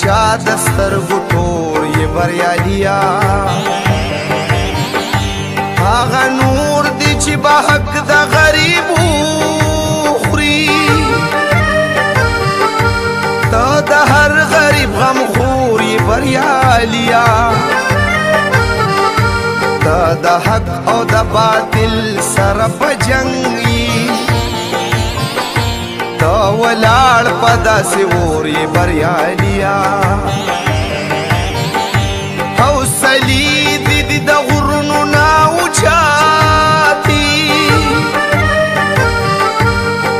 چا دسترګو تور یې بریالیا هغه نور دی چې به حق د غریبو خوري ته د هر غریب غم خور یې بریالیا ته د حق او د باطل سره په جنګ یې ته ولاړ په داسې اور یې بریالیا حوصلې دې د غرونو نه اوچاتي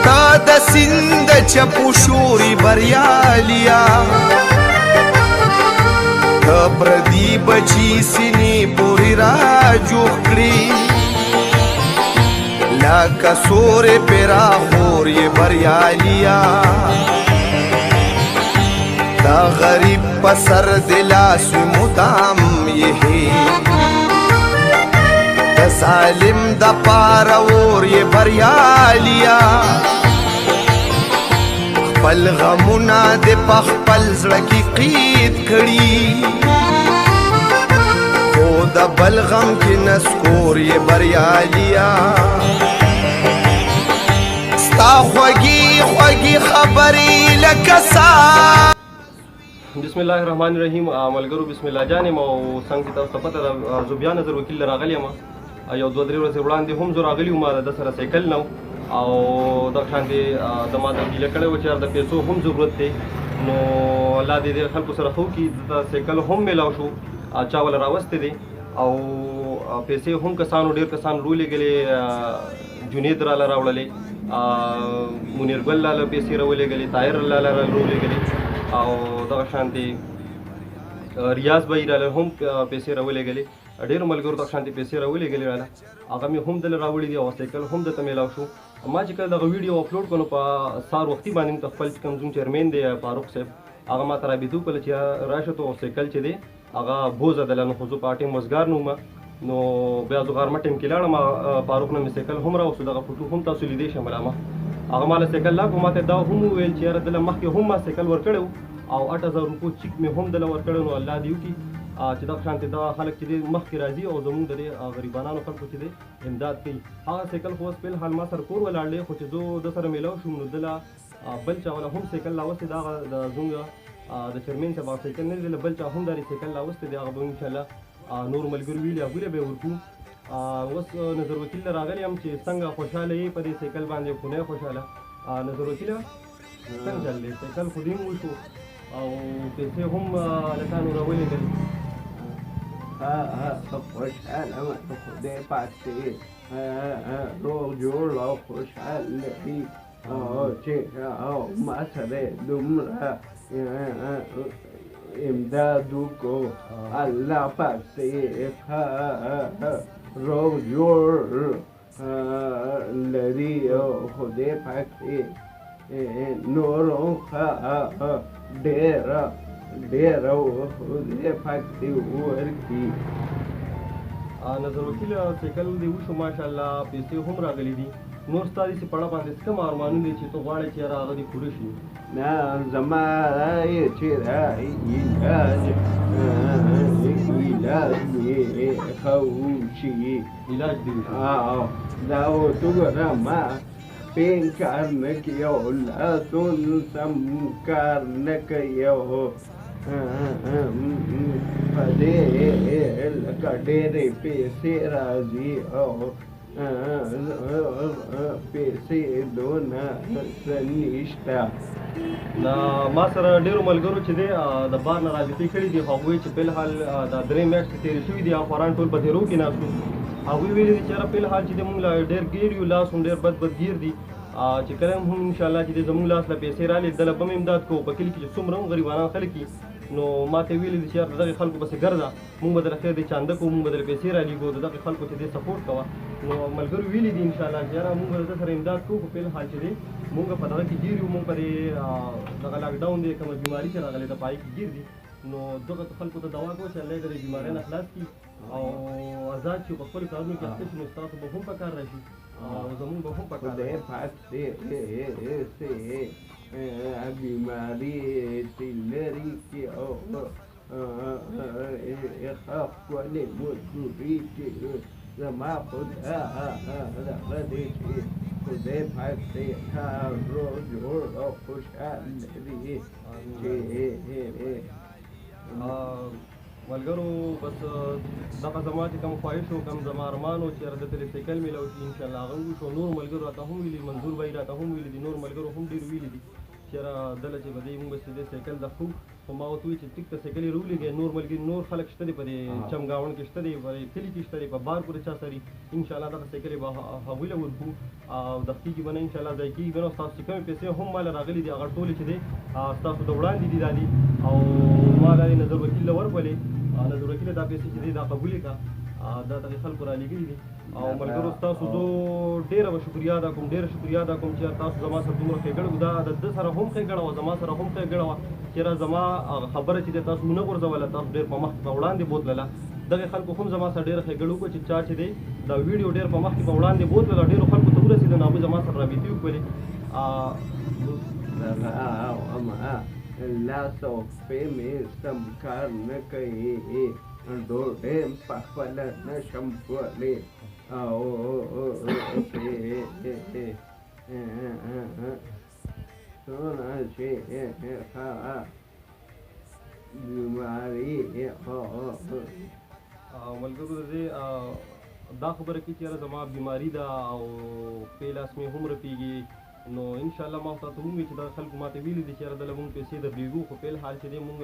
ته د سیند د چپو شور یې بریالیا ته پردي بچي سینې پورې راجوخ کړي لکه سورې پیرا خور یې بریالیا دا غریب په سر د لاس وي مدام یې د ظالم د پاره اور یې بریالیا خپل غمونه د په خپل زړه کې قید کړي خو د بل غم کې نسکور یې بریالیا ستا خوږې خوږې خبرې لکه سا بسم الله الرحمن الرحیم. ملګرو بسم الله جان یم او څنګه چې تاسو ته پته ده زه بیا نظر وکیل راغلی یم یو دوه درې ورځې وړاندې هم زه راغلی وم د سره سایکل نه او دغه شانتې د ما تبدیله کړی و چې د پیسو هم ضرورت دی نو الله دې د خلکو سره ښه وکړي د سایکل هم میلاو شو چا وله راوستی دی او پیسې هم کسانو ډېر کسان رولېږلې جنید راله راوړلې منیرګل لاله پیسې راولېږلې طاهر لاله راولېږلې او دغه شانتې ریاض بهي راله هم پیسې راولېږلې ډېرو ملګرو دغه شانتې پیسې راولېږلې راله هغه مې هم دله راوړي دي او سایکل هم درته میلاو شو ما چې کله دغه ویډیو اپلوډ کړو په سهار وختي باندې مې خپل کوم زموږ چیرمین دی فاروق صاحب هغه ما ته رابطه وکړله چې راشه ته سایکل چې دی هغه بوزه دله نو خو زه په ټیم وزګار نه وم نو بیا زه غرمه ټیم کې لاړم فاروق نه مې سایکل هم راوستو دغه فوټو هم تاسو لیدی شئ ملامه هغه ما له سایکل لاکو ما ته دا هم وویل چې یاره دله مخکې هم ما سایکل ورکړی و او 8000 روپو چیک مې هم دله ورکړی نو الله دې وکړي چې دغه شانتې دا خلک چې دی مخکې راځي او زموږ د دې غریبانانو خلکو چې دی امداد کوي هغه سایکل خو اوس فلحال ما سره کور ولاړ دی خو چې زه د سره میلاو شوم نو دله بل چا وله هم سایکل راوستی د هغه د زموږ د چیرمین صاحب هغه سایکل نه دی دله بل چا هم داري سایکل راوستی دی هغه به انشاءالله نور ملګرو ویلي هغوی له به یې ورکړو اوس نظر وکیل ته راغلی یم چې څنګه خوشحاله یې په دې سایکل باندې خو نه یې خوشحاله نظر وکیله څنګه چل دی سایکل خو دې هم وشو او پیسې هم هلکانو راولېږلې خوشحاله یم د خدای پاک دې روغ جوړ او خوشحاله وي چې ما سره دومره امداد وکړو الله پاک دې روغ جوړ لري او خدای پاک دې نورو ډېره خدای پاک دې ورکړي نظر وکیل سایکل دې وشو ماشاءالله پیسې هم راغلي دي نور ستا داسې پړه باندې څه کوم ارمانونه دي چې ته غواړې چې یاره هغه دې پوره شي نه زما چې علاج مې ښه وشي علاج دې وشي دا ورته وګوره ما پین کار نه کوي او لاسونه سم کار نه کوي په دې لکه ډېرې پیسې راځي او پیسې دونه څه نشته ما سره ډېرو ملګرو چې دی د بار نه رابطې کړي دي هغوی چې فلحال دا 3 میاشتې تېرې شوي دي خواران ټول په تېرو کې ناست وو هغوی ویلي دي چې یاره فلحال چې دی مونږ له ډېر ګیر یو لاس هم ډېر بد ګیر دي چې کله هم انشاءالله چې دی زموږ لاس له پیسې رالې دله به م امداد کوو په کلي کې چې څومره هم غریبانان خلک دي نو ما ته ویلي دي چې یاره دغې خلکو پسې ګرځه مونږ به دله خیر دی چانده کوو مونږ به دله پیسې رالېږو د دغې خلکو چې دی سپورټ کوه نو ملګرو ویلي دي انشاءالله چې یاره مونږ به د ده سره امداد کوو خو فلحال چې دی مونږ په دغه کې ګیر یو مونږ په دې دغه لاکډاون دی کومه بیماري چې راغلې ده په هغې کې ګیر دي نو دغه خلکو ته دعا کوو چې الله یې د دې بیمارۍ نه خلاص کړي او آزاد شي په خپلو کارونو کې اخته شي نو ستاسو به هم په کار راشي او زمون به هم پکار خدای پاک دې بیماری تلری کې او خاف ولې مزدوري کې زما خدا دې چې خدای پاک دې هر روز جوړ او خوشحال دې ملګرو بس دغه زما چې کوم خواهش و کوم زما ارمان و چې د تریسایکل میلاو شي انشاءالله هغه وشو نور ملګرو راته هم ویلي منظور بھائی راته هم ویلي دي نور ملګرو هم ډېر ویلي دي چې دله چې به دی موږ چې دې سایکل د خو خو ما ورته وویل چې ټیک ته سایکل یې راولېږئ نور ملګري نور خلک شته دي په دې چمګاوڼ کې شته دي په کلي کې شته دي په بار پورې چا سري انشاءالله دغه سایکل یې به هغوی له ورکړو او د کېږي به نه انشاءالله ځای کېږي به نه ستاسو چې کومې پیسې هم ماله راغلي دي هغه ټولې چې دی ستاسو د وړاندې دي دا دي او ما دا نظر وکیل له ورکولې نظر وکیل دا پیسې چې دی دا قبول کړه دا دغه خلکو را لېږلي دي او ملګرو ستاسو زه ډېره به شکریا ادا کوم ډېره شکریا ادا کوم چې تاسو زما سره دومره ښېګړه وه دا د ده سره هم ښېګړه وه زما سره هم ښېګړه وه چېرې زما خبره چې دی تاسو نه غورځوله تاسو ډېر په مخکې په وړاندې بوتلله دغه خلکو هم زما سره ډېره ښېګړه وکړه چې چا چې دی دا ویډیو ډېر په مخکې په وړاندې بوتلله ډېرو خلکو ته ورسېده نو هغوی زما سره رابطې وکړلې لاسو په مې سم کار نه کوي ډوډۍ په خپله نشم کولی او څونه چې بیماري ملګرو د دې دا خبره کې چې زما بیماري ده او پې لاس مې هم رپېږي نو انشاءالله ما تاسو ومومي چې دا خلکو ماته ویلي دي چې یاره دله مونږ پیسې درلېږو خو فعل حال چې دی مونږ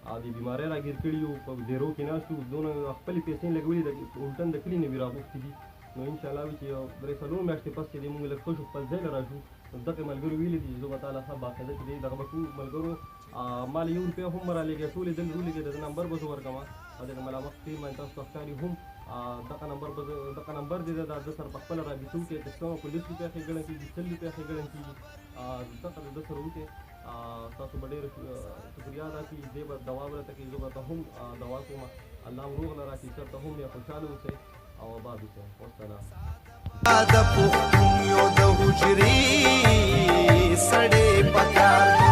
د بیمارۍ راګیر کړي یو په ډېرو کې ناست یو دونه خپلې پیسې لګولي د الټن د کلي نه وي راغوښتي دي نو انشاءالله وي چې یو درې څلور میاشتې پس چې دی مونږ لږ ښه شو خپل ځای له راشو نو دغه ملګرو ویلي دي چې زه به تعالی ښه باقاعده چې دی دغه به کوو ملګرو ما له 1 روپۍ هم رالېږي ټولې دل رولېږي د نمبر به زه ورکړم او دغه ملامت کې باندې تاسو ته ښکاري هم دغه نمبر دی د ده سره په خپله رابطه وکړئ که څه کو 20 روپۍ ښېګڼه کېږي 100 روپۍ ښېګڼه کېږي دغه د ده سره وکړئ تاسو به ډېر شکریا ادا کړي دی به دوا به راته کوي زه به ته هم دوا کوم الله روغ له راکړي چېرته هم بیا خوشحاله اوسئ او آباد اوسئ والسلام د پښتون یو د حجرې سړی پکار